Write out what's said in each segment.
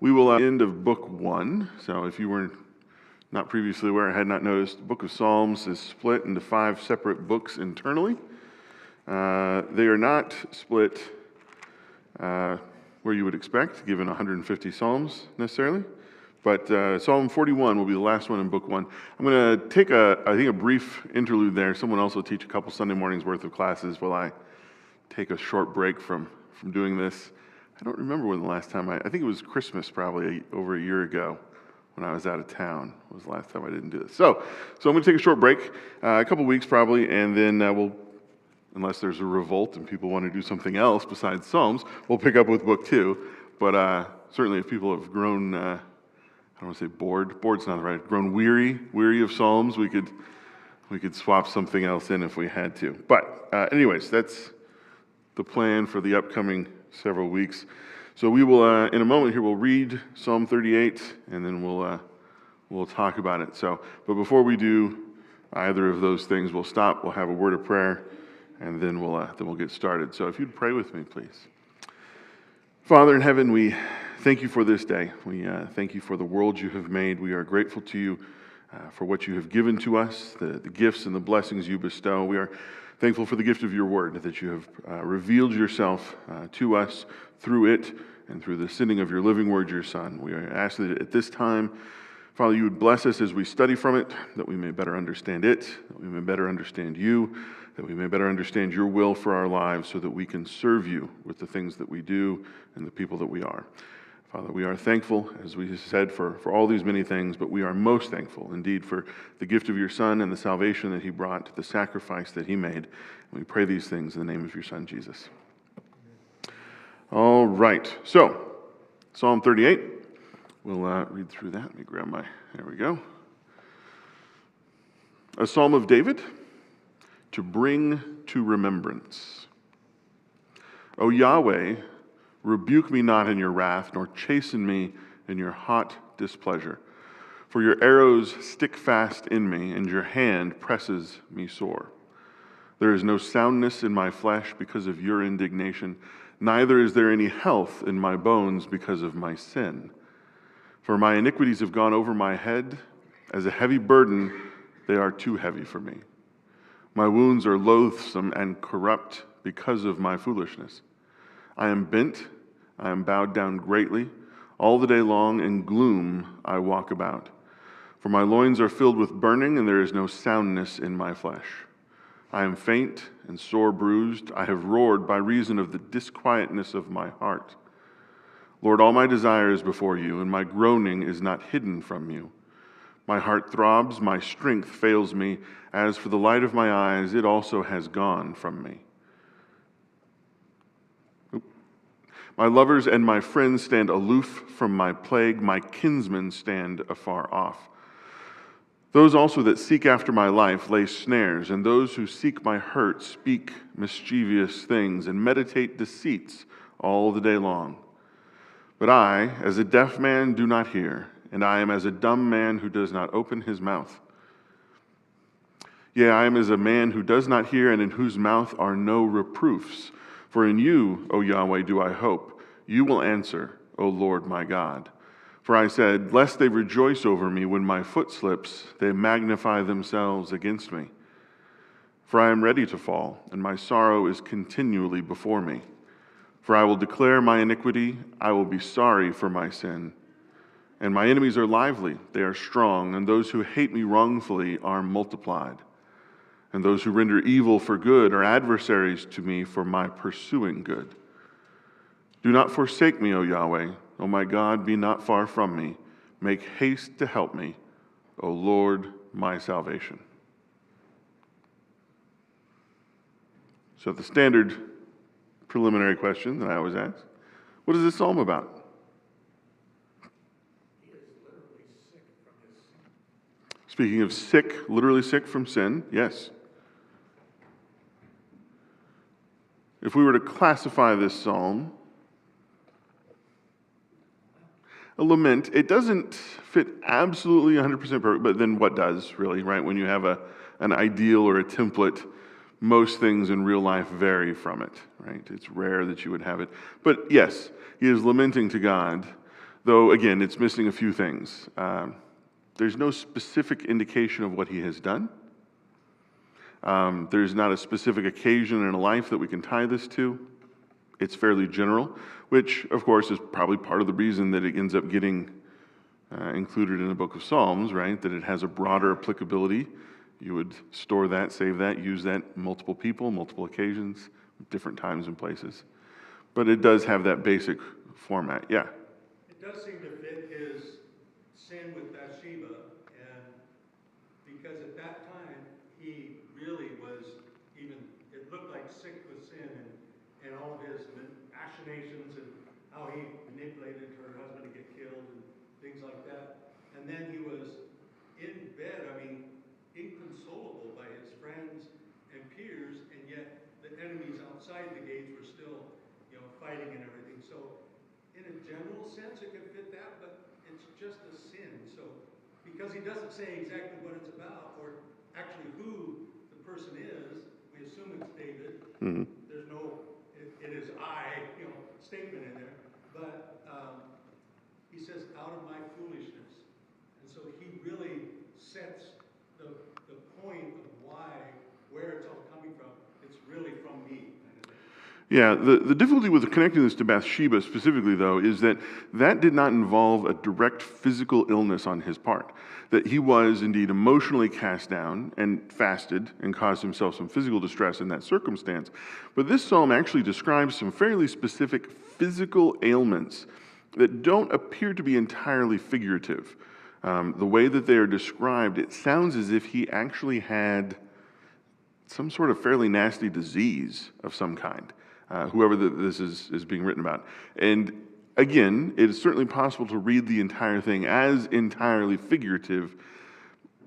We will end of book 1. So if you were not previously aware, I had not noticed, the book of Psalms is split into 5 separate books internally. They are not split where you would expect, given 150 Psalms necessarily. But Psalm 41 will be the last one in book 1. I'm going to take a brief interlude there. Someone else will teach a couple Sunday mornings worth of classes while I take a short break from doing this. I don't remember when the last time I think it was Christmas probably over a year ago when I was out of town was the last time I didn't do this. So I'm going to take a short break, a couple weeks probably, and then we'll, unless there's a revolt and people want to do something else besides Psalms, we'll pick up with book 2. But certainly if people have grown, I don't want to say bored's not the right, grown weary of Psalms, we could swap something else in if we had to. But anyways, that's the plan for the upcoming several weeks. So we will, in a moment here, we'll read Psalm 38, and then we'll talk about it. But before we do either of those things, we'll stop, we'll have a word of prayer, and then we'll get started. So if you'd pray with me, please. Father in heaven, we thank you for this day. We thank you for the world you have made. We are grateful to you for what you have given to us, the gifts and the blessings you bestow. We are thankful for the gift of your word, that you have revealed yourself to us through it and through the sending of your living word, your Son. We ask that at this time, Father, you would bless us as we study from it, that we may better understand it, that we may better understand you, that we may better understand your will for our lives so that we can serve you with the things that we do and the people that we are. Father, we are thankful, as we said, for all these many things, but we are most thankful indeed for the gift of your Son and the salvation that he brought, the sacrifice that he made. And we pray these things in the name of your Son, Jesus. All right, so Psalm 38. We'll read through that. Let me grab there we go. A psalm of David to bring to remembrance. O Yahweh, rebuke me not in your wrath, nor chasten me in your hot displeasure. For your arrows stick fast in me, and your hand presses me sore. There is no soundness in my flesh because of your indignation, neither is there any health in my bones because of my sin. For my iniquities have gone over my head. As a heavy burden, they are too heavy for me. My wounds are loathsome and corrupt because of my foolishness. I am bent, I am bowed down greatly. All the day long in gloom I walk about. For my loins are filled with burning, and there is no soundness in my flesh. I am faint and sore bruised. I have roared by reason of the disquietness of my heart. Lord, all my desire is before you, and my groaning is not hidden from you. My heart throbs, my strength fails me. As for the light of my eyes, it also has gone from me. My lovers and my friends stand aloof from my plague. My kinsmen stand afar off. Those also that seek after my life lay snares, and those who seek my hurt speak mischievous things and meditate deceits all the day long. But I, as a deaf man, do not hear, and I am as a dumb man who does not open his mouth. Yea, I am as a man who does not hear, and in whose mouth are no reproofs. For in you, O Yahweh, do I hope. You will answer, O Lord my God. For I said, lest they rejoice over me when my foot slips, they magnify themselves against me. For I am ready to fall, and my sorrow is continually before me. For I will declare my iniquity, I will be sorry for my sin. And my enemies are lively, they are strong, and those who hate me wrongfully are multiplied. And those who render evil for good are adversaries to me for my pursuing good. Do not forsake me, O Yahweh. O my God, be not far from me. Make haste to help me, O Lord, my salvation. So the standard preliminary question that I always ask, what is this psalm about? He is literally sick from his sin. Speaking of sick, literally sick from sin, yes. If we were to classify this psalm, a lament, it doesn't fit absolutely 100% perfect, but then what does, really, right? When you have an ideal or a template, most things in real life vary from it, right? It's rare that you would have it. But yes, he is lamenting to God though again, it's missing a few things. There's no specific indication of what he has done. There's not a specific occasion in a life that we can tie this to. It's fairly general, which of course is probably part of the reason that it ends up getting included in the book of Psalms, right? That it has a broader applicability. You would store that, save that, use that multiple people, multiple occasions, different times and places. But it does have that basic format, yeah. It does seem to fit his sin with Bathsheba, and because at that time he really was even, it looked like sick with sin and all of his machinations and how he manipulated her husband to get killed and things like that. And then he was in bed, I mean, inconsolable by his friends and peers, and yet the enemies outside the gates were still, fighting and everything. So in a general sense, it could fit that, but it's just a sin. So because he doesn't say exactly what it's about or actually who the person is, we assume it's David. Mm-hmm. There's no, it is I, statement in there. But he says, out of my foolishness. And so he really sets the point of where it's all coming from. It's really from me. Yeah, the difficulty with connecting this to Bathsheba specifically, though, is that did not involve a direct physical illness on his part. That he was indeed emotionally cast down and fasted and caused himself some physical distress in that circumstance. But this psalm actually describes some fairly specific physical ailments that don't appear to be entirely figurative. The way that they are described, it sounds as if he actually had some sort of fairly nasty disease of some kind. Whoever this is being written about. And again, it is certainly possible to read the entire thing as entirely figurative,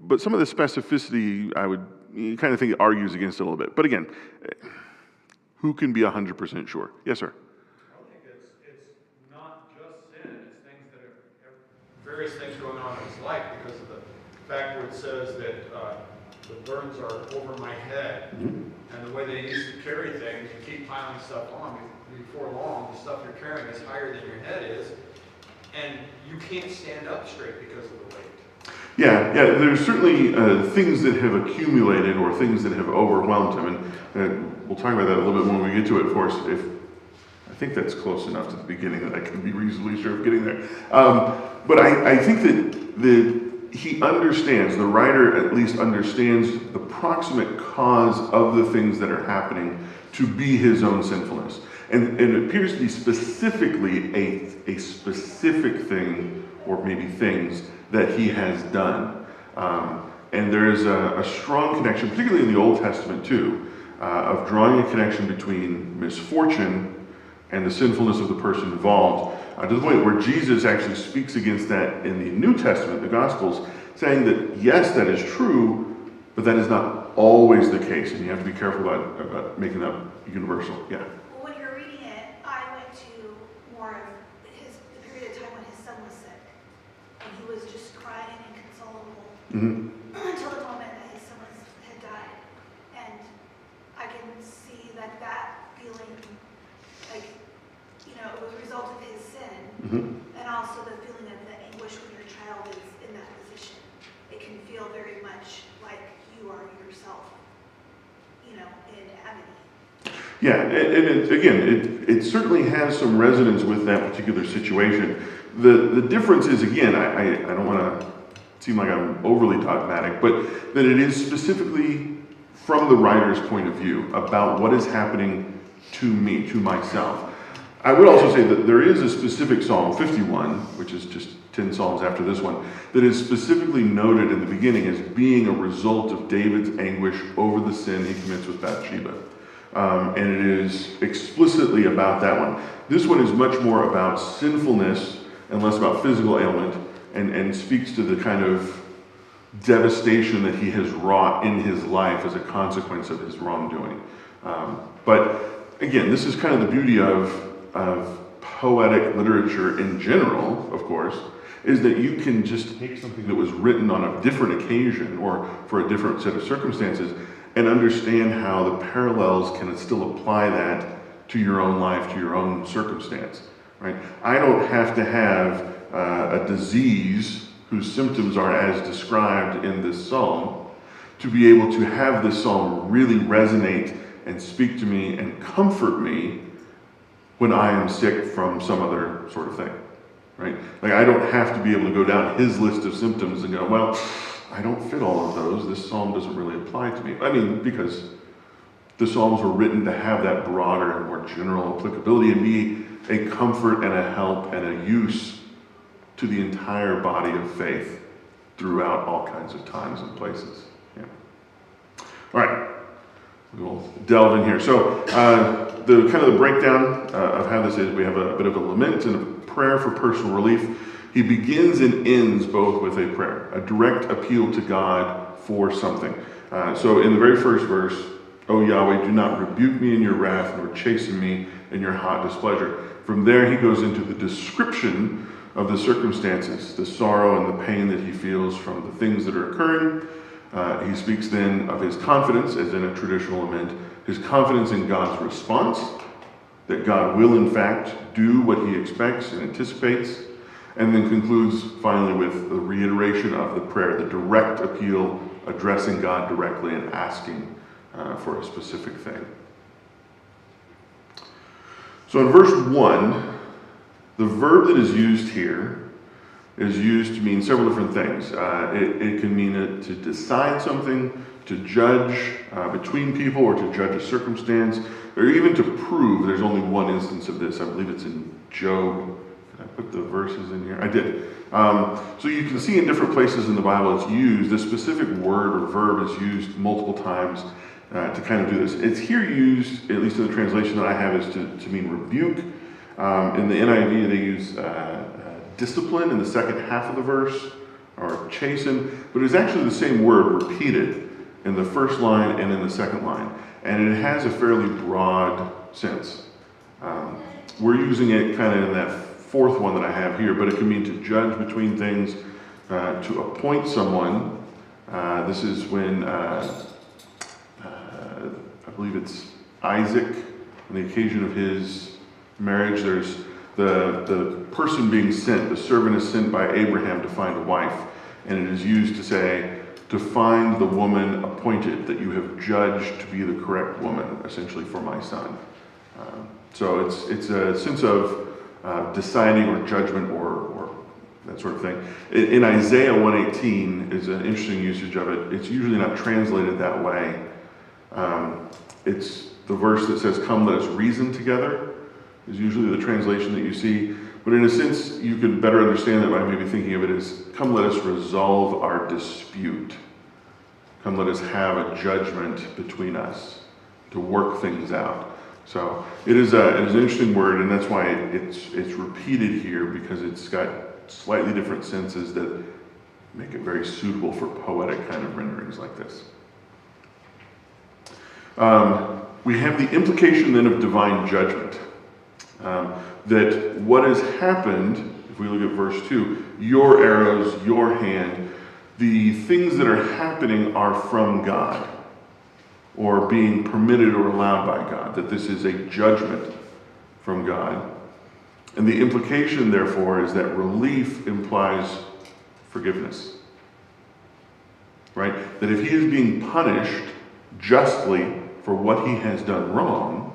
but some of the specificity, you kind of think it argues against it a little bit. But again, who can be 100% sure? Yes, sir? I don't think it's not just sin, it's things that are various things going on in his life because of the fact where it says that the burdens are over my head. Mm-hmm. And the way they used to carry things, you keep piling stuff on. Before long, the stuff you're carrying is higher than your head is, and you can't stand up straight because of the weight. Yeah, there's certainly things that have accumulated or things that have overwhelmed him, and we'll talk about that a little bit when we get to it, of course. I think that's close enough to the beginning that I can be reasonably sure of getting there. But I think that he understands, the writer at least understands the proximate cause of the things that are happening to be his own sinfulness. And it appears to be specifically a specific thing, or maybe things, that he has done. And there is a strong connection, particularly in the Old Testament too, of drawing a connection between misfortune and the sinfulness of the person involved, to the point where Jesus actually speaks against that in the New Testament, the Gospels, saying that yes, that is true, but that is not always the case, and you have to be careful about making that universal. Yeah. Well, when you're reading it, I went to more of the period of time when his son was sick, and he was just crying and inconsolable until the moment that his son had died, and I can see that feeling, like, it was a result of his sin, and also the feeling of the anguish when your child is in that position. It can feel very much like you are yourself, in agony. Yeah, and it certainly has some resonance with that particular situation. The difference is, again, I don't want to seem like I'm overly dogmatic, but that it is specifically from the writer's point of view about what is happening to me, to myself. I would also say that there is a specific Psalm 51, which is just 10 Psalms after this one, that is specifically noted in the beginning as being a result of David's anguish over the sin he commits with Bathsheba. And it is explicitly about that one. This one is much more about sinfulness and less about physical ailment, and speaks to the kind of devastation that he has wrought in his life as a consequence of his wrongdoing. But again, this is kind of the beauty of poetic literature in general, of course, is that you can just take something that was written on a different occasion or for a different set of circumstances and understand how the parallels can still apply that to your own life, to your own circumstance, right? I don't have to have a disease whose symptoms are as described in this psalm, to be able to have this psalm really resonate and speak to me and comfort me when I am sick from some other sort of thing, right? Like, I don't have to be able to go down his list of symptoms and go, well, I don't fit all of those. This psalm doesn't really apply to me. I mean, because the Psalms were written to have that broader and more general applicability and be a comfort and a help and a use to the entire body of faith throughout all kinds of times and places. Yeah. All right, we'll delve in here. So the kind of the breakdown of how this is, we have a bit of a lament and a prayer for personal relief. He begins and ends both with a prayer, a direct appeal to God for something. So in the very first verse, "O Yahweh, do not rebuke me in your wrath, nor chasten me in your hot displeasure." From there, he goes into the description of the circumstances, the sorrow and the pain that he feels from the things that are occurring. He speaks then of his confidence, as in a traditional lament, his confidence in God's response, that God will in fact do what he expects and anticipates, and then concludes finally with the reiteration of the prayer, the direct appeal, addressing God directly and asking for a specific thing. So in verse 1, the verb that is used here is used to mean several different things. It can mean to decide something, to judge between people, or to judge a circumstance, or even to prove. There's only one instance of this. I believe it's in Job. Did I put the verses in here? I did. So you can see in different places in the Bible it's used. This specific word or verb is used multiple times to kind of do this. It's here used, at least in the translation that I have, is to mean rebuke. In the NIV, they use discipline in the second half of the verse, or chasten, but it's actually the same word repeated in the first line and in the second line. And it has a fairly broad sense. We're using it kind of in that fourth one that I have here, but it can mean to judge between things, to appoint someone. This is when I believe it's Isaac, on the occasion of his marriage. There's the person being sent, the servant is sent by Abraham to find a wife, and it is used to say, to find the woman appointed that you have judged to be the correct woman, essentially, for my son. So it's a sense of deciding or judgment or that sort of thing. In Isaiah 1:18 is an interesting usage of it. It's usually not translated that way. It's the verse that says, "Come, let us reason together," is usually the translation that you see. But in a sense, you can better understand that by maybe thinking of it as, "Come, let us resolve our dispute. Come, let us have a judgment between us to work things out." So it is an interesting word, and that's why it's repeated here, because it's got slightly different senses that make it very suitable for poetic kind of renderings like this. We have the implication then of divine judgment. That what has happened, if we look at verse 2, your arrows, your hand, the things that are happening are from God, or being permitted or allowed by God, that this is a judgment from God. And the implication, therefore, is that relief implies forgiveness. Right? That if he is being punished justly for what he has done wrong,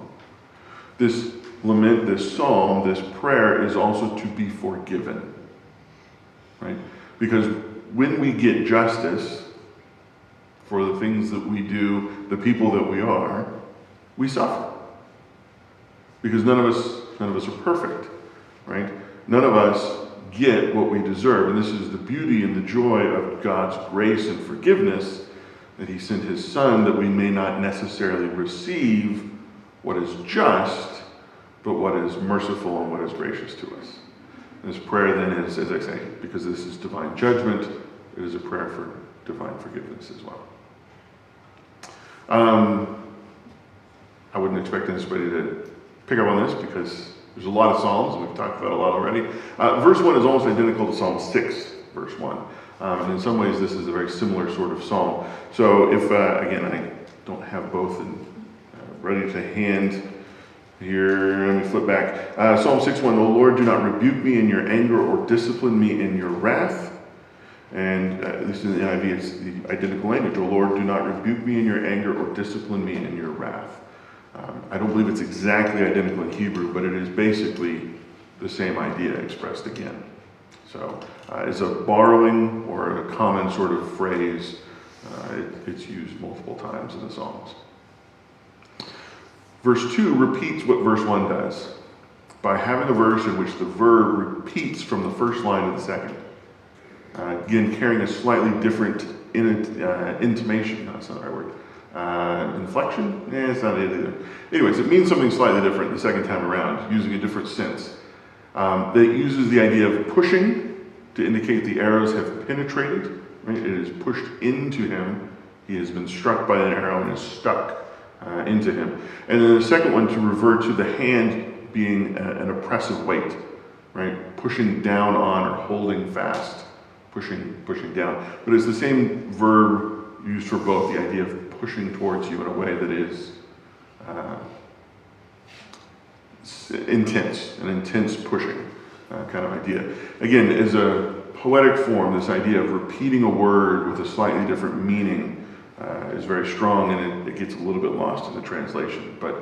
this lament, this psalm, this prayer is also to be forgiven. Right? Because when we get justice for the things that we do, the people that we are, we suffer. Because none of us are perfect, right? None of us get what we deserve. And this is the beauty and the joy of God's grace and forgiveness, that he sent his son that we may not necessarily receive what is just, but what is merciful and what is gracious to us. And this prayer then is, as I say, because this is divine judgment, it is a prayer for divine forgiveness as well. I wouldn't expect anybody to pick up on this because there's a lot of Psalms, and we've talked about a lot already. Verse 1 is almost identical to Psalm 6, verse 1. And in some ways, this is a very similar sort of psalm. So if, again, I don't have both ready to hand, Here, let me flip back. Psalm 6:1, O Lord, do not rebuke me in your anger or discipline me in your wrath. And this is in the NIV, it's the identical language. O Lord, do not rebuke me in your anger or discipline me in your wrath. I don't believe it's exactly identical in Hebrew, but it is basically the same idea expressed again. So it's a borrowing or a common sort of phrase. It's used multiple times in the Psalms. Verse 2 repeats what verse 1 does by having a verse in which the verb repeats from the first line to the second. Again, carrying a slightly different intimation. No, that's not the right word. Inflection? It's not it either. Anyways, it means something slightly different the second time around, using a different sense. That uses the idea of pushing to indicate the arrows have penetrated. Right? It is pushed into him. He has been struck by an arrow and is stuck into him. And then the second one to revert to the hand being an oppressive weight, right? Pushing down on or holding fast, pushing down. But it's the same verb used for both, the idea of pushing towards you in a way that is intense, an intense pushing kind of idea. Again, as a poetic form, this idea of repeating a word with a slightly different meaning is very strong, and it gets a little bit lost in the translation, but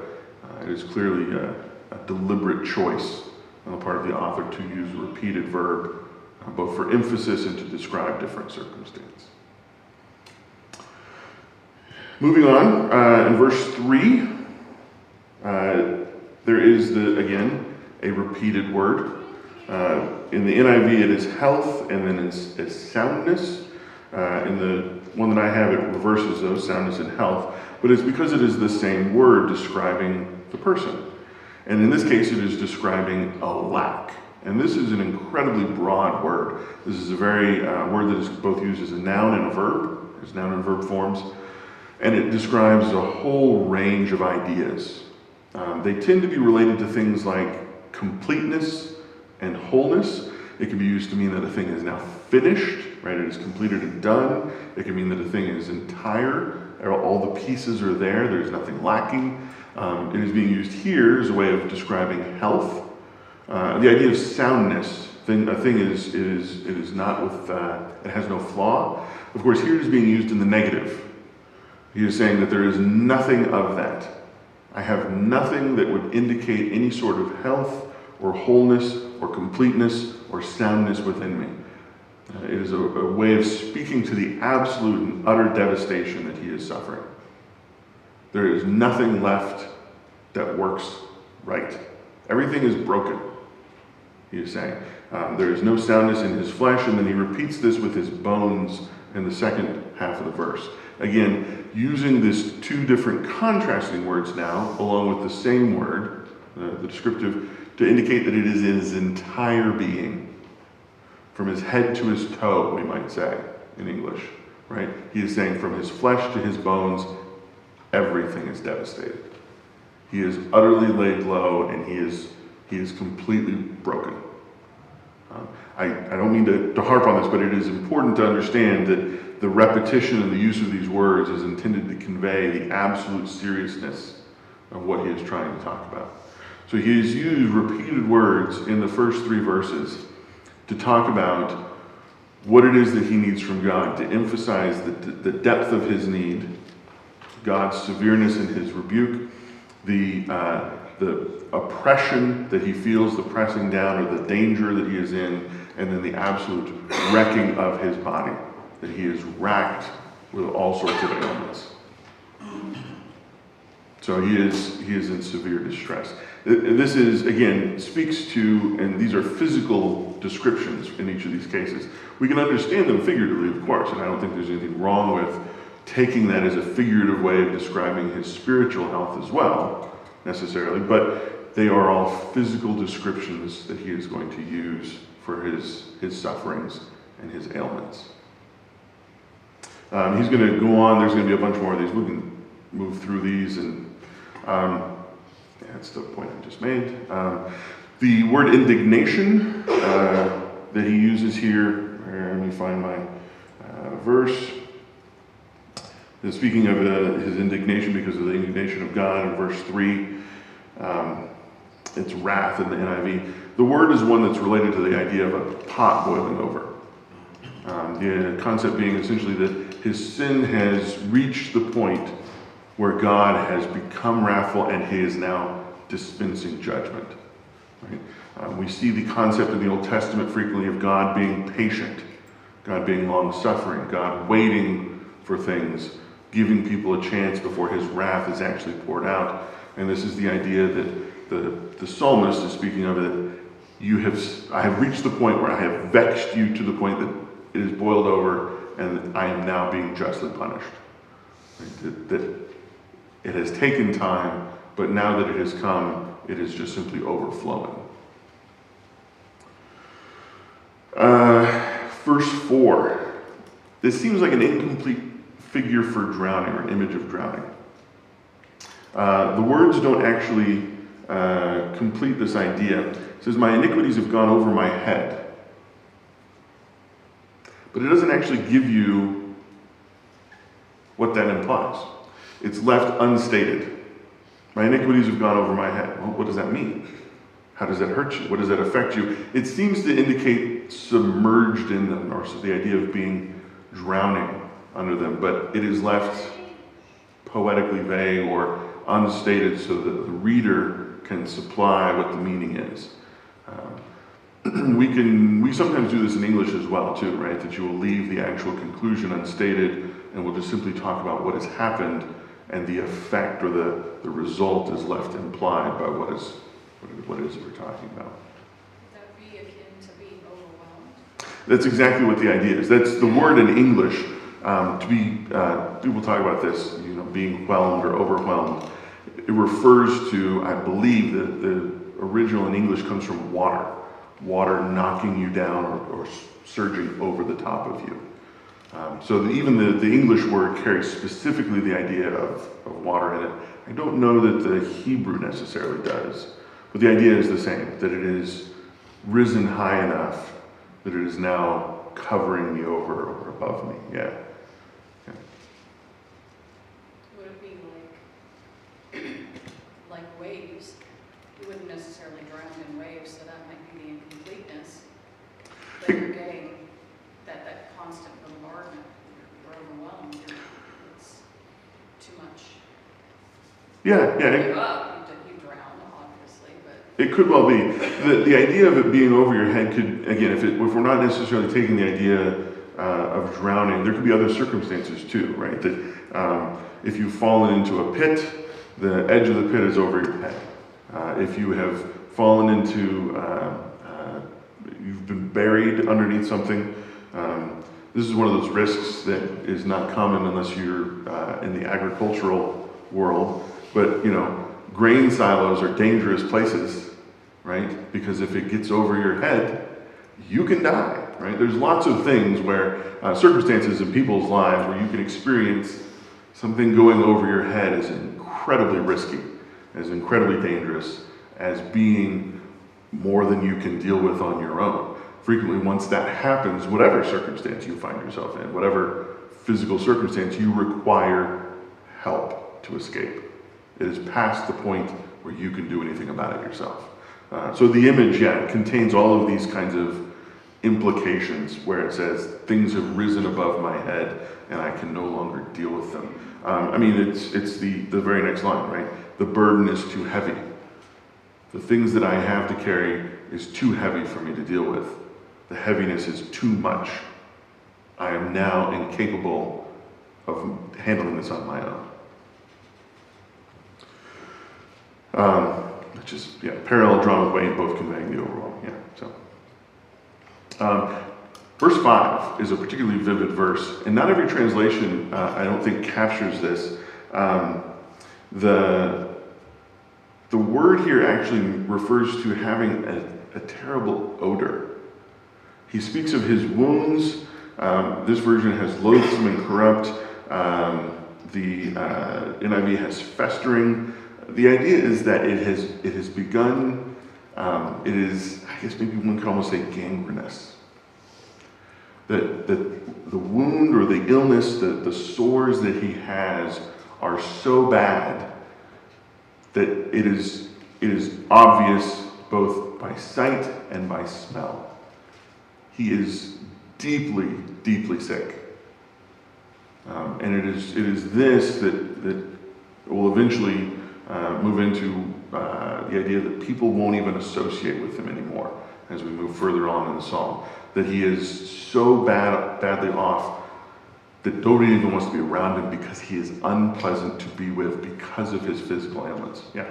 it is clearly a deliberate choice on the part of the author to use a repeated verb, both for emphasis and to describe different circumstances. Moving on, in verse 3, there is, again, a repeated word. In the NIV, it is health, and then it's soundness. In the one that I have, it reverses those, soundness and health, but it's because it is the same word describing the person. And in this case, it is describing a lack. And this is an incredibly broad word. This is a very word that is both used as a noun and a verb, as noun and verb forms, and it describes a whole range of ideas. They tend to be related to things like completeness and wholeness. It can be used to mean that a thing is now finished, right? It is completed and done. It can mean that a thing is entire. All the pieces are there. There's nothing lacking. It is being used here as a way of describing health. The idea of soundness. A thing is not with, it has no flaw. Of course, here it is being used in the negative. He is saying that there is nothing of that. I have nothing that would indicate any sort of health or wholeness or completeness or soundness within me. It is a way of speaking to the absolute and utter devastation that he is suffering. There is nothing left that works right. Everything is broken, he is saying. There is no soundness in his flesh, and then he repeats this with his bones in the second half of the verse. Again, using these two different contrasting words now, along with the same word, the descriptive, to indicate that it is his entire being, from his head to his toe, we might say in English, right? He is saying from his flesh to his bones, everything is devastated. He is utterly laid low, and he is completely broken. I don't mean to harp on this, but it is important to understand that the repetition and the use of these words is intended to convey the absolute seriousness of what he is trying to talk about. So he has used repeated words in the first three verses to talk about what it is that he needs from God, to emphasize the depth of his need, God's severeness in his rebuke, the oppression that he feels, the pressing down or the danger that he is in, and then the absolute wrecking of his body, that he is racked with all sorts of ailments. So he is in severe distress. This is, again, speaks to, and these are physical descriptions in each of these cases. We can understand them figuratively, of course, and I don't think there's anything wrong with taking that as a figurative way of describing his spiritual health as well, necessarily, but they are all physical descriptions that he is going to use for his sufferings and his ailments. He's going to go on. There's going to be a bunch more of these. We can move through these, and that's the point I just made. The word indignation that he uses here, let me find my verse. Speaking of his indignation because of the indignation of God in verse 3, It's wrath in the NIV. The word is one that's related to the idea of a pot boiling over. The concept being essentially that his sin has reached the point where God has become wrathful and he is now dispensing judgment. Right? We see the concept in the Old Testament frequently of God being patient, God being long-suffering, God waiting for things, giving people a chance before his wrath is actually poured out. And this is the idea that the psalmist is speaking of, that I have reached the point where I have vexed you to the point that it is boiled over and I am now being justly punished. Right? That it has taken time, but now that it has come, it is just simply overflowing. Verse 4. This seems like an incomplete figure for drowning, or an image of drowning. The words don't actually complete this idea. It says, my iniquities have gone over my head. But it doesn't actually give you what that implies. It's left unstated. My iniquities have gone over my head. Well, what does that mean? How does that hurt you? What does that affect you? It seems to indicate submerged in them, or so the idea of being drowning under them, but it is left poetically vague or unstated so that the reader can supply what the meaning is. We sometimes do this in English as well too, right? That you will leave the actual conclusion unstated and we'll just simply talk about what has happened, and the effect or the result is left implied by what is it we're talking about. Would that be akin to being overwhelmed? That's exactly what the idea is. That's the word in English. People talk about this, being whelmed or overwhelmed. It refers to, I believe, that the original in English comes from water knocking you down or surging over the top of you. So even the English word carries specifically the idea of water in it. I don't know that the Hebrew necessarily does, but the idea is the same, that it is risen high enough that it is now covering me over or above me. Yeah. Would it be like waves? You wouldn't necessarily drown in waves, so that might be the incompleteness. But you're getting that constant bombardment. You're overwhelmed. It's too much. Yeah. You drown, obviously, but It could well be. The idea of it being over your head could, again, if we're not necessarily taking the idea of drowning, there could be other circumstances too, right? That if you've fallen into a pit, the edge of the pit is over your head. If you have fallen into, you've been buried underneath something, this is one of those risks that is not common unless you're in the agricultural world. But, grain silos are dangerous places, right? Because if it gets over your head, you can die, right? There's lots of things where, circumstances in people's lives where you can experience something going over your head is incredibly risky, as incredibly dangerous, as being more than you can deal with on your own. Frequently, once that happens, whatever circumstance you find yourself in, whatever physical circumstance, you require help to escape. It is past the point where you can do anything about it yourself. So the image, contains all of these kinds of implications where it says, things have risen above my head and I can no longer deal with them. It's the very next line, right? The burden is too heavy. The things that I have to carry is too heavy for me to deal with. The heaviness is too much. I am now incapable of handling this on my own. Which is, parallel drawn with weight, both conveying the overwhelm. Verse 5 is a particularly vivid verse, and not every translation, I don't think, captures this. The word here actually refers to having a terrible odor. He speaks of his wounds. This version has loathsome and corrupt. The NIV has festering. The idea is that it has begun, it is, I guess maybe one could almost say gangrenous. That the wound or the illness, the sores that he has are so bad that it is it is obvious both by sight and by smell. He is deeply, deeply sick. And it is this that will eventually move into the idea that people won't even associate with him anymore as we move further on in the psalm. That he is so badly off that nobody even wants to be around him because he is unpleasant to be with because of his physical ailments. Yeah.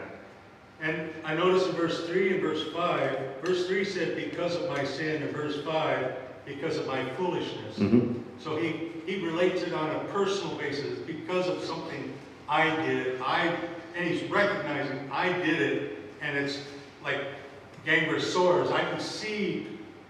And I noticed in verse 3 and verse 5, verse 3 said, because of my sin, and verse 5, because of my foolishness. Mm-hmm. So he relates it on a personal basis, because of something I did. And he's recognizing I did it, and it's like gangrous sores. I can see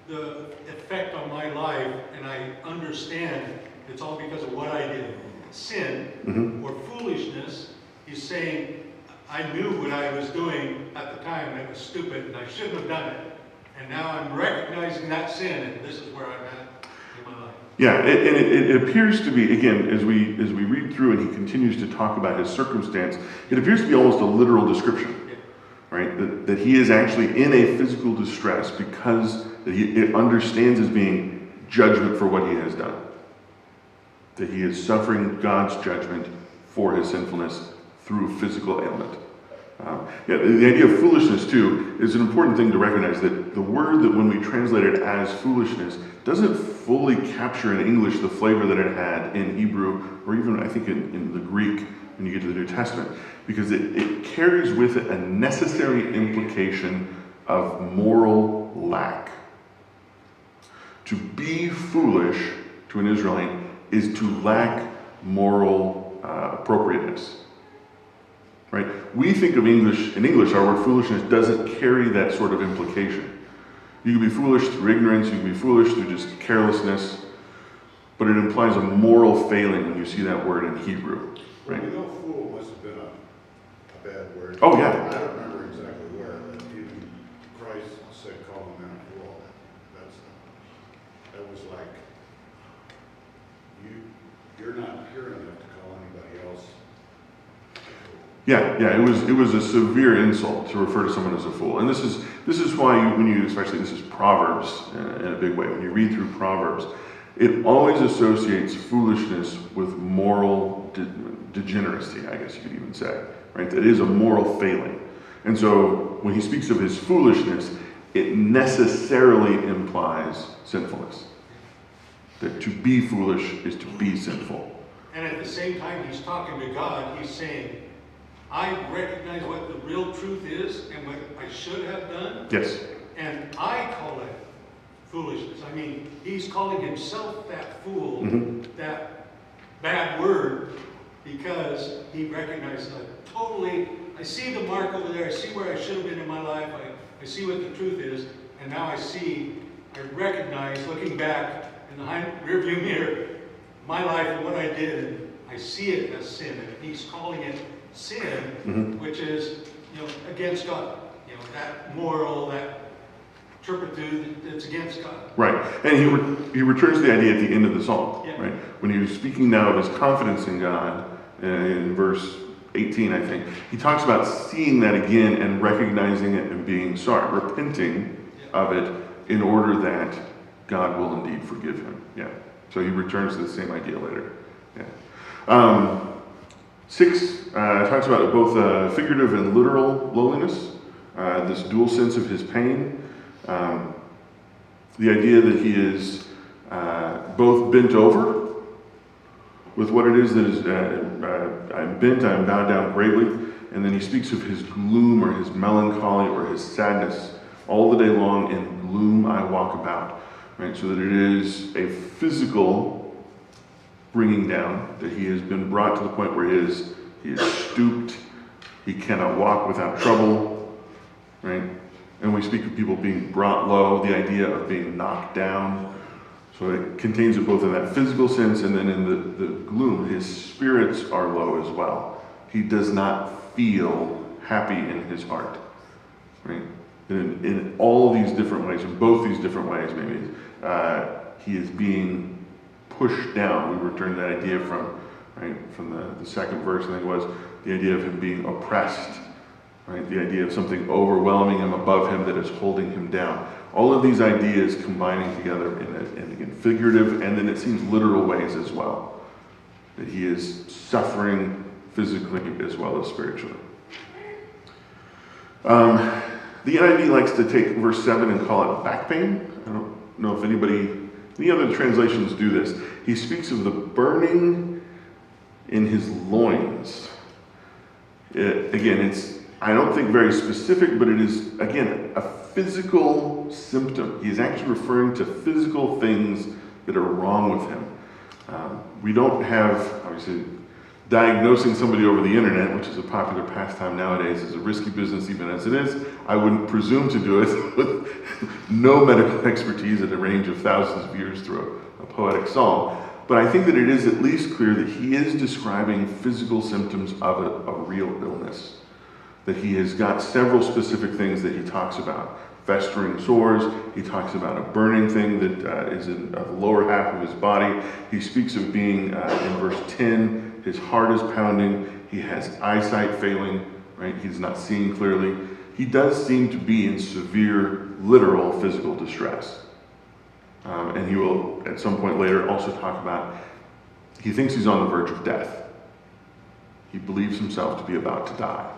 the effect on my life, and I understand it's all because of what I did. Sin, Mm-hmm. or foolishness, he's saying, I knew what I was doing at the time, and it was stupid, and I shouldn't have done it. And now I'm recognizing that sin, and this is where I'm at in my life. Yeah, and it appears to be, again, as we read through and he continues to talk about his circumstance, it appears to be almost a literal description, right? That he is actually in a physical distress because that he understands as being judgment for what he has done. That he is suffering God's judgment for his sinfulness through physical ailment. The idea of foolishness, too, is an important thing to recognize, that the word that when we translate it as foolishness doesn't fully capture in English the flavor that it had in Hebrew, or even, I think, in the Greek when you get to the New Testament, because it carries with it a necessary implication of moral lack. To be foolish to an Israelite is to lack moral appropriateness. Right? We think of in English, our word foolishness doesn't carry that sort of implication. You can be foolish through ignorance, you can be foolish through just carelessness, but it implies a moral failing when you see that word in Hebrew. Right? Well, fool must have been a bad word. Oh, yeah. I don't remember exactly where, but even Christ said, call a man a fool. That was like, you're not pure enough to call anybody else. Yeah, it was a severe insult to refer to someone as a fool. And this is why when you, especially this is Proverbs in a big way, when you read through Proverbs, it always associates foolishness with moral degeneracy, I guess you could even say, right? That is a moral failing. And so when he speaks of his foolishness, it necessarily implies sinfulness. That to be foolish is to be sinful. And at the same time, he's talking to God. He's saying, I recognize what the real truth is and what I should have done. Yes. And I call it foolishness. I mean, he's calling himself that fool, that bad word, because he recognizes I see the mark over there. I see where I should have been in my life. I see what the truth is. And now I recognize, looking back in the rearview mirror, my life and what I did, and I see it as sin. And he's calling it sin, which is, against God. That moral, that turpitude that's against God. Right. And he returns to the idea at the end of the psalm. Yeah. Right. When he was speaking now of his confidence in God, in verse 18, I think, he talks about seeing that again and recognizing it and being sorry, repenting of it in order that God will indeed forgive him. Yeah. So he returns to the same idea later. Yeah. 6 talks about both figurative and literal lowliness, this dual sense of his pain, the idea that he is both bent over with what it is that is, I'm bent, I'm bowed down greatly, and then he speaks of his gloom or his melancholy or his sadness. All the day long in gloom I walk about, right? So that it is a physical bringing down, that he has been brought to the point where he is stooped, he cannot walk without trouble, right? And we speak of people being brought low, the idea of being knocked down. So it contains it both in that physical sense and then in the gloom. His spirits are low as well. He does not feel happy in his heart, right? In all these different ways, in both these different ways maybe, he is being pushed down. We return to that idea from the second verse, I think it was, the idea of him being oppressed, right? The idea of something overwhelming him, above him, that is holding him down. All of these ideas combining together in again, figurative, and then it seems literal ways as well. That he is suffering physically as well as spiritually. The NIV likes to take verse 7 and call it back pain. I don't know if any other translations do this. He speaks of the burning in his loins. I don't think very specific, but it is, again, a physical symptom. He's actually referring to physical things that are wrong with him. We don't have, obviously, diagnosing somebody over the internet, which is a popular pastime nowadays, is a risky business even as it is. I wouldn't presume to do it with no medical expertise at a range of thousands of years through a poetic psalm. But I think that it is at least clear that he is describing physical symptoms of a real illness. That he has got several specific things that he talks about. Festering sores, he talks about a burning thing that is in the lower half of his body. He speaks of being, in verse 10, his heart is pounding, he has eyesight failing, right? He's not seeing clearly. He does seem to be in severe, literal physical distress. And he will, at some point later, also talk about, he thinks he's on the verge of death. He believes himself to be about to die.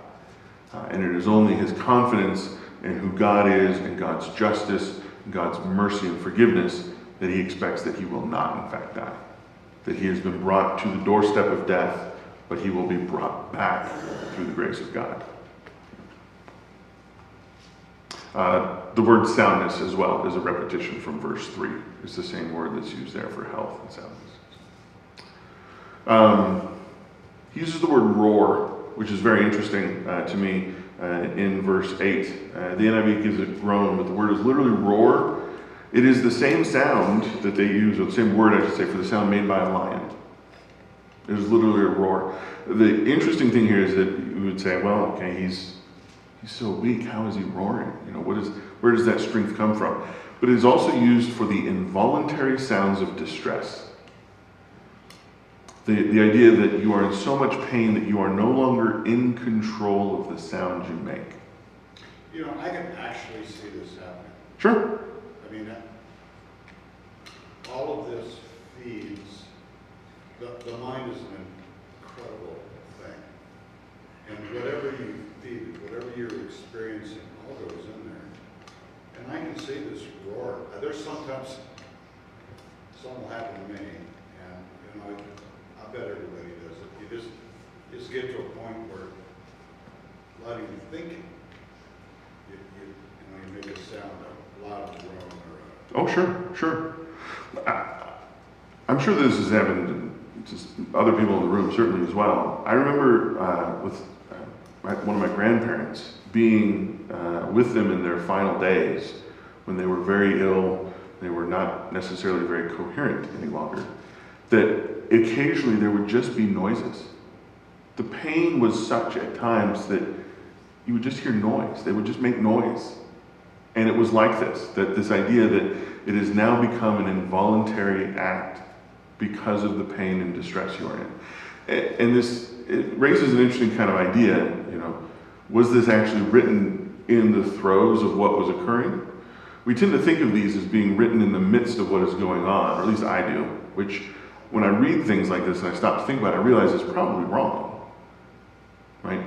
And it is only his confidence in who God is and God's justice, and God's mercy and forgiveness that he expects that he will not, in fact, die. That he has been brought to the doorstep of death, but he will be brought back through the grace of God. The word soundness as well is a repetition from verse 3. It's the same word that's used there for health and soundness. He uses the word roar, which is very interesting to me in verse 8. The NIV gives it groan, but the word is literally roar. It is the same sound that they use, or the same word, I should say, for the sound made by a lion. It is literally a roar. The interesting thing here is that you would say, well, okay, he's so weak. How is he roaring? Where does that strength come from? But it is also used for the involuntary sounds of distress. The idea that you are in so much pain that you are no longer in control of the sounds you make. I can actually see this happening. Sure. I mean, all of this feeds, the mind is an incredible thing. And whatever you feed it, whatever you're experiencing, all goes in there. And I can see this roar. There's sometimes, something will happen to me, and I bet everybody does it. You just get to a point where, without even thinking, you make a sound, a loud groan or Oh, sure. I'm sure this has happened to other people in the room, certainly as well. I remember with one of my grandparents being with them in their final days when they were very ill. They were not necessarily very coherent any longer. That occasionally there would just be noises. The pain was such at times that you would just hear noise. They would just make noise. And it was like this idea that it has now become an involuntary act because of the pain and distress you are in. And it raises an interesting kind of idea, was this actually written in the throes of what was occurring? We tend to think of these as being written in the midst of what is going on, or at least I do, which when I read things like this and I stop to think about it, I realize it's probably wrong, right?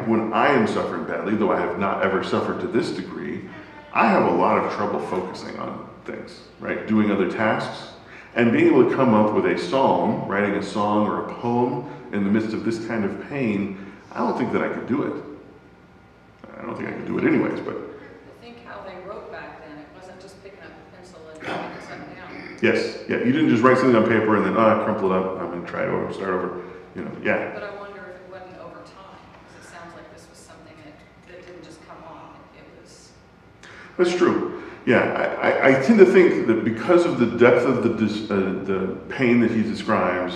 When I am suffering badly, though I have not ever suffered to this degree, I have a lot of trouble focusing on things, right? Doing other tasks, and being able to come up with a psalm, writing a song or a poem in the midst of this kind of pain, I don't think that I could do it. I don't think I could do it anyways, but... I think how they wrote back then, it wasn't just picking up a pencil and writing something down. Yes, yeah, you didn't just write something on paper and then, crumple it up, I'm going to try it over, start over, yeah. But I wonder if it wasn't over time, because it sounds like this was something that didn't just come on. It was... That's true. Yeah, I tend to think that because of the depth of the pain that he describes,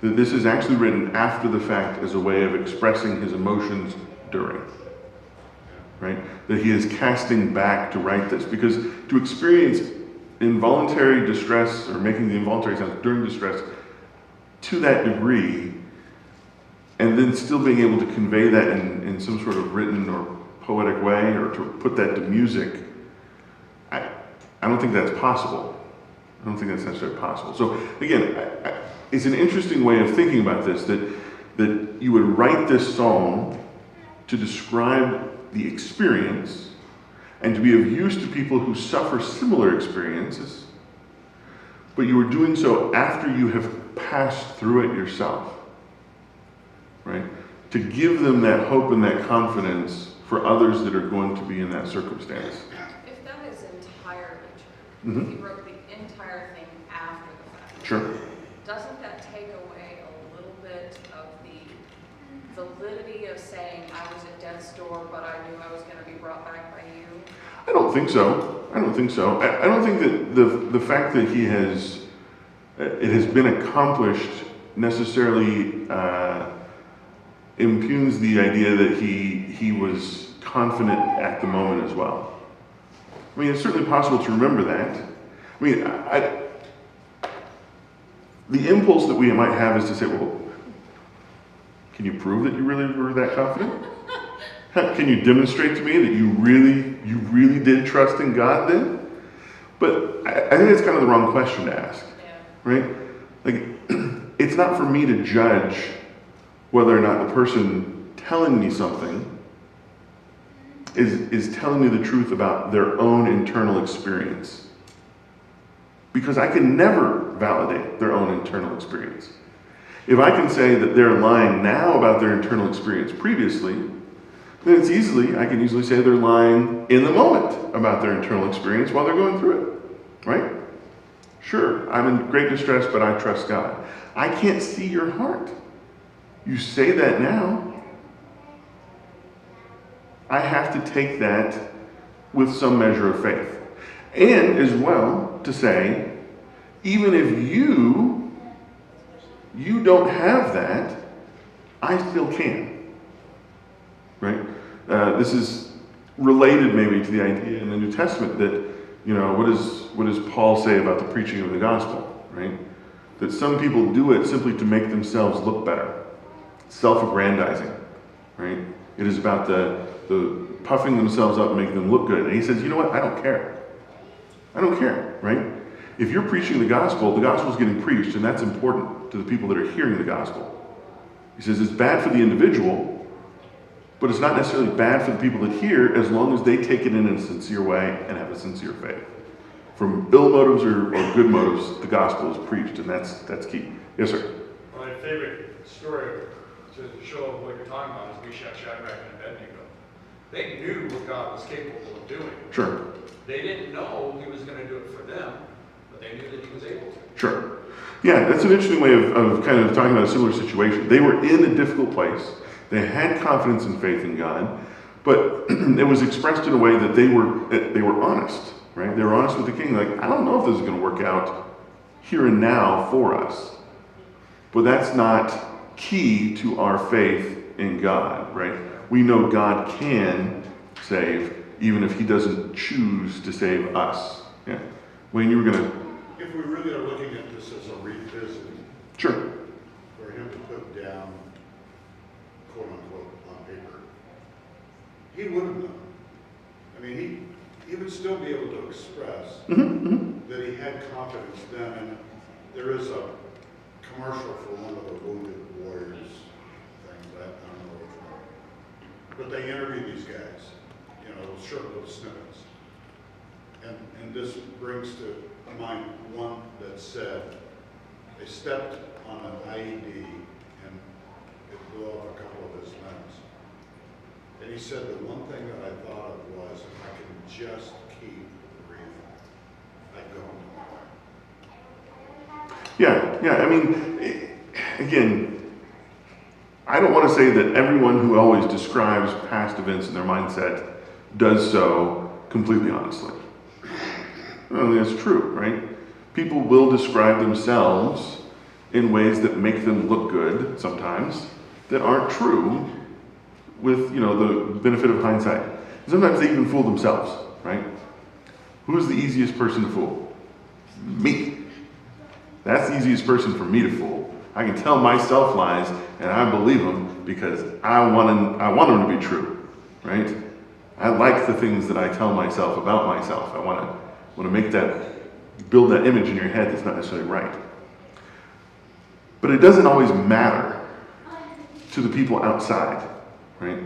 that this is actually written after the fact as a way of expressing his emotions during. Right? That he is casting back to write this. Because to experience involuntary distress, or making the involuntary sounds during distress, to that degree, and then still being able to convey that in some sort of written or poetic way, or to put that to music, I don't think that's possible. I don't think that's necessarily possible. So again, it's an interesting way of thinking about this, that you would write this psalm to describe the experience and to be of use to people who suffer similar experiences, but you are doing so after you have passed through it yourself, right? To give them that hope and that confidence for others that are going to be in that circumstance. If that is entirely true, if you wrote the entire thing after the fact, Sure. doesn't that take away a little bit of the validity of saying I was at death's door, but I knew I was going to be brought back by you? I don't think so. I don't think so. I don't think that the fact that it has been accomplished necessarily impugns the idea that he was confident at the moment as well. I mean, it's certainly possible to remember that. I mean, the impulse that we might have is to say, well, can you prove that you really were that confident? Can you demonstrate to me that you really did trust in God then? But I think that's kind of the wrong question to ask, right? Like, it's not for me to judge whether or not the person telling me something is telling me the truth about their own internal experience. Because I can never validate their own internal experience. If I can say that they're lying now about their internal experience previously, then I can easily say they're lying in the moment about their internal experience while they're going through it, right? Sure, I'm in great distress, but I trust God. I can't see your heart. You say that now. I have to take that with some measure of faith. And as well to say, even if you don't have that, I still can. Right? This is related maybe to the idea in the New Testament that, what does Paul say about the preaching of the gospel, right? That some people do it simply to make themselves look better. Self-aggrandizing, right? It is about the puffing themselves up and making them look good. And he says, you know what? I don't care. I don't care, right? If you're preaching the gospel is getting preached, and that's important to the people that are hearing the gospel. He says it's bad for the individual, but it's not necessarily bad for the people that hear as long as they take it in a sincere way and have a sincere faith. From ill motives or good motives, the gospel is preached, and that's key. Yes, sir? My favorite story to show what you're talking about is Meshach, Shadrach, and Abednego. They knew what God was capable of doing. Sure. They didn't know he was going to do it for them, but they knew that he was able to. Sure. Yeah, that's an interesting way of kind of talking about a similar situation. They were in a difficult place. They had confidence and faith in God, but it was expressed in a way that they were honest, right? They were honest with the king. Like, I don't know if this is going to work out here and now for us, but that's not key to our faith in God, right? We know God can save, even if he doesn't choose to save us. Yeah. Wayne, you were going to... If we really are looking at this as a revisit, Sure. for him to put down, quote unquote, on paper, he would have known. I mean, he would still be able to express that he had confidence then. And there is a commercial for one of the Wounded Warriors things. I don't know which one. But they interview these guys, short little snippets. And this brings to mind one that said they stepped on an IED and it blew off a couple of his limbs. And he said the one thing that I thought of was, if I can just keep breathing, I'd go home. Yeah. I mean, again, I don't want to say that everyone who always describes past events in their mindset does so completely honestly. I don't think that's true, right? People will describe themselves in ways that make them look good sometimes that aren't true with, the benefit of hindsight. Sometimes they even fool themselves, right? Who's the easiest person to fool? Me. That's the easiest person for me to fool. I can tell myself lies, and I believe them because I want them to be true, right? I like the things that I tell myself about myself. I want to make that, build that image in your head that's not necessarily right. But it doesn't always matter to the people outside, right?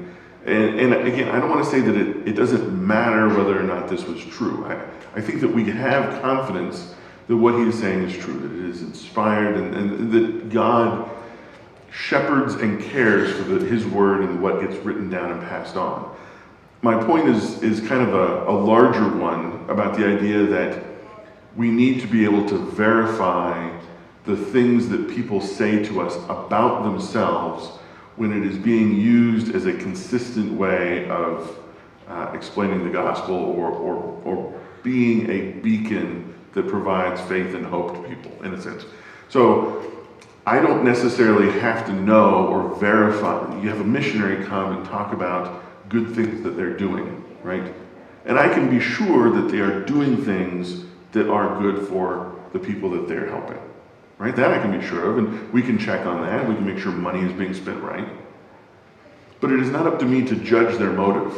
And again, I don't want to say that it doesn't matter whether or not this was true. I think that we have confidence that what he is saying is true, that it is inspired, and that God shepherds and cares for his word and what gets written down and passed on. My point is kind of a larger one about the idea that we need to be able to verify the things that people say to us about themselves when it is being used as a consistent way of explaining the gospel or being a beacon that provides faith and hope to people, in a sense. So I don't necessarily have to know or verify. You have a missionary come and talk about good things that they're doing, right? And I can be sure that they are doing things that are good for the people that they're helping, right? That I can be sure of, and we can check on that. We can make sure money is being spent right. But it is not up to me to judge their motive.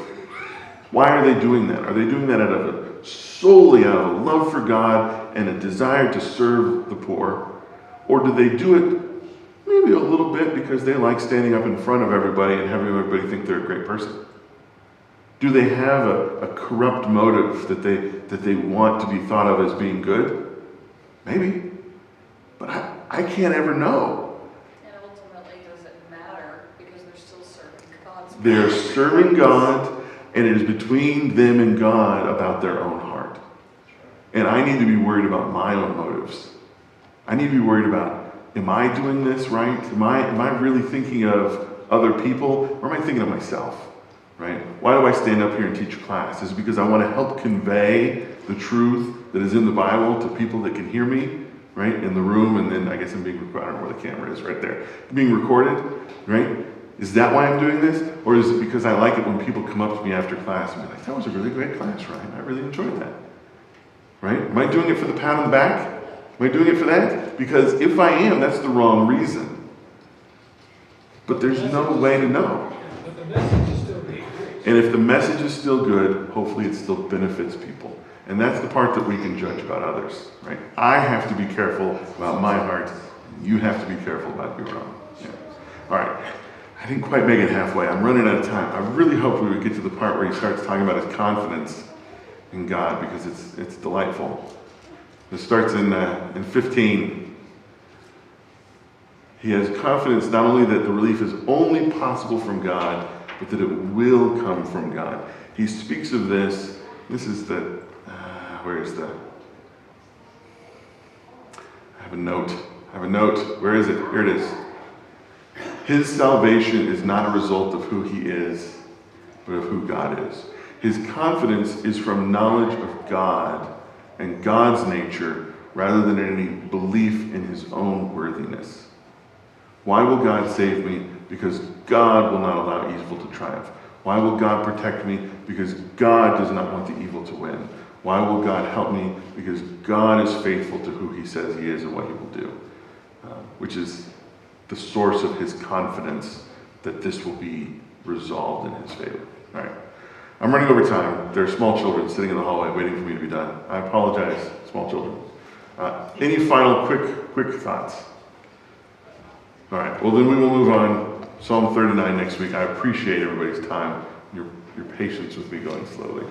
Why are they doing that? Are they doing that solely out of a love for God and a desire to serve the poor? Or do they do it maybe a little bit because they like standing up in front of everybody and having everybody think they're a great person? Do they have a corrupt motive that they want to be thought of as being good? Maybe. But I can't ever know. And ultimately, does it matter? Because they're still serving God's They're serving God, and it is between them and God about their own heart. And I need to be worried about my own motives. I need to be worried about, am I doing this right? Am I really thinking of other people, or am I thinking of myself? Right? Why do I stand up here and teach a class? Is it because I want to help convey the truth that is in the Bible to people that can hear me, right, in the room, and then I guess I'm being recorded. I don't know where the camera is, right there. Being recorded, right? Is that why I'm doing this? Or is it because I like it when people come up to me after class and be like, that was a really great class, Ryan. I really enjoyed that. Right? Am I doing it for the pat on the back? Am I doing it for that? Because if I am, that's the wrong reason. But there's no way to know. But the message is still being preached. And if the message is still good, hopefully it still benefits people. And that's the part that we can judge about others, right? I have to be careful about my heart. You have to be careful about your own. Yeah. All right. I didn't quite make it halfway. I'm running out of time. I really hope we would get to the part where he starts talking about his confidence in God, because it's delightful. It starts in 15. He has confidence not only that the relief is only possible from God, but that it will come from God. He speaks of this. This is the, where is the, I have a note. Where is it? Here it is. His salvation is not a result of who he is, but of who God is. His confidence is from knowledge of God and God's nature, rather than any belief in his own worthiness. Why will God save me? Because God will not allow evil to triumph. Why will God protect me? Because God does not want the evil to win. Why will God help me? Because God is faithful to who he says he is and what he will do. Which is the source of his confidence that this will be resolved in his favor. All right. I'm running over time. There are small children sitting in the hallway waiting for me to be done. I apologize, small children. Any final quick thoughts? All right. Well, then we will move on. Psalm 39 next week. I appreciate everybody's time, your patience with me going slowly.